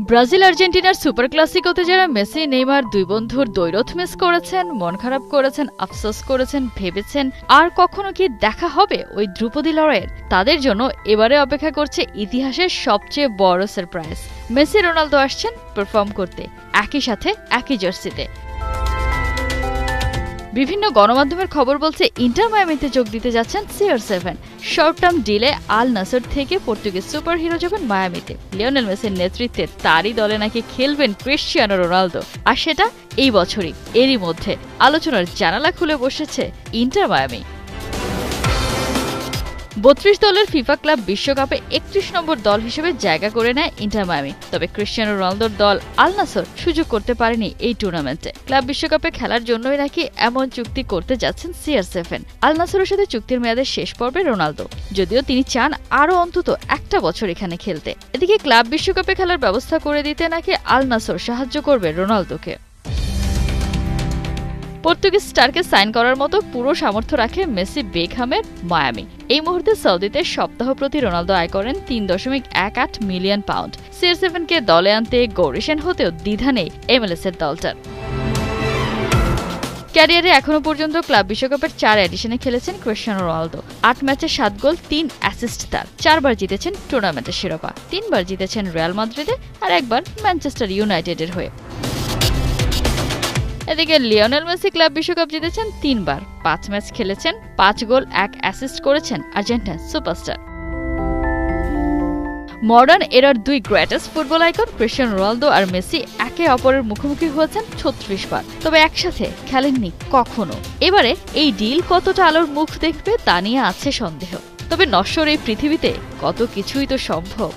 Brazil আর্জেন্টিনার super ক্লাসিকোতে যারা Messi Neymar দুই বন্ধুর দ্বৈরথ মিস করেছেন, মন খারাপ করেছেন, আফসোস করেছেন, ভেবেছেন আর কখনো কি দেখা হবে ওই ধ্রুপদী লড়াইয়ের, তাদের জন্য এবারে অপেক্ষা করছে ইতিহাসের সবচেয়ে বড় সারপ্রাইজ। মেসি রোনালদো আসছেন পারফর্ম করতে একই সাথে একই জার্সিতে। বিভিন্ন গণমাধ্যমের খবর বলছে ইন্টার মায়ামিতে যোগ দিতে যাচ্ছেন CR7। শর্ট টার্ম ডিলে আল নাসর থেকে পর্তুগিজ সুপার হিরো যাবেন মায়ামিতে। লিওনেল মেসির নেতৃত্বে তারই দলে নাকি খেলবেন ক্রিশ্চিয়ানো রোনালদো, আর সেটা এই বছরই। এরই মধ্যে আলোচনার জানালা খুলে বসেছে ইন্টার মায়ামি। ৩২ দলের ফিফা ক্লাব বিশ্বকাপে ৩১ নম্বর দল হিসেবে জায়গা করে নেয় ইন্টার মায়ামি। তবে ক্রিশ্চিয়ানো রোনালদোর দল আল নাসর সুযোগ করতে পারেনি এই টুর্নামেন্টে। ক্লাব বিশ্বকাপে খেলার জন্যই নাকি এমন চুক্তি করতে যাচ্ছেন CR7। আল নাসরের সাথে চুক্তির মেয়াদের শেষ পর্বে রোনালদো, যদিও তিনি চান আরও অন্তত একটা বছর এখানে খেলতে। এদিকে ক্লাব বিশ্বকাপে খেলার ব্যবস্থা করে দিতে নাকি আল নাসর সাহায্য করবে রোনালদোকে। পর্তুগিজ স্টারকে সাইন করার মতো পুরো সামর্থ্য রাখে মেসি বেকহামের মায়ামি। এই মুহূর্তে সৌদিতে সপ্তাহ প্রতি রোনালদো আয় করেন ৩.১৮ মিলিয়ন পাউন্ড। CR7কে দলে আনতে গৌরিশেন হতেও দ্বিধা নেই MLS এর দলটার। ক্যারিয়ারে এখনো পর্যন্ত ক্লাব বিশ্বকাপের ৪ এডিশনে খেলেছেন ক্রিশ্চিয়ানো রোনালদো। ৮ ম্যাচে ৭ গোল, ৩ অ্যাসিস্ট তার। ৪ বার জিতেছেন টুর্নামেন্টের শিরোপা, ৩ বার জিতেছেন রিয়াল মাদ্রিদে আর একবার ম্যানচেস্টার ইউনাইটেডের হয়ে। এদিকে লিওনেল মেসি ক্লাব বিশ্বকাপ জিতেছেন ৩ বার, ৫ ম্যাচ খেলেছেন, ৫ গোল ১ অ্যাসিস্ট করেছেন আর্জেন্টিনার সুপারস্টার। মডার্ন এরার দুই greatest football icon Cristiano Ronaldo আর মেসি একে অপরের মুখোমুখি হয়েছেন ৩৬ বার, তবে একসাথে খেলেননি কখনো। এবারে এই ডিল কতটা আলোর মুখ দেখবে তা নিয়ে আছে সন্দেহ। তবে নশ্বর এই পৃথিবীতে কত কিছুই তো সম্ভব।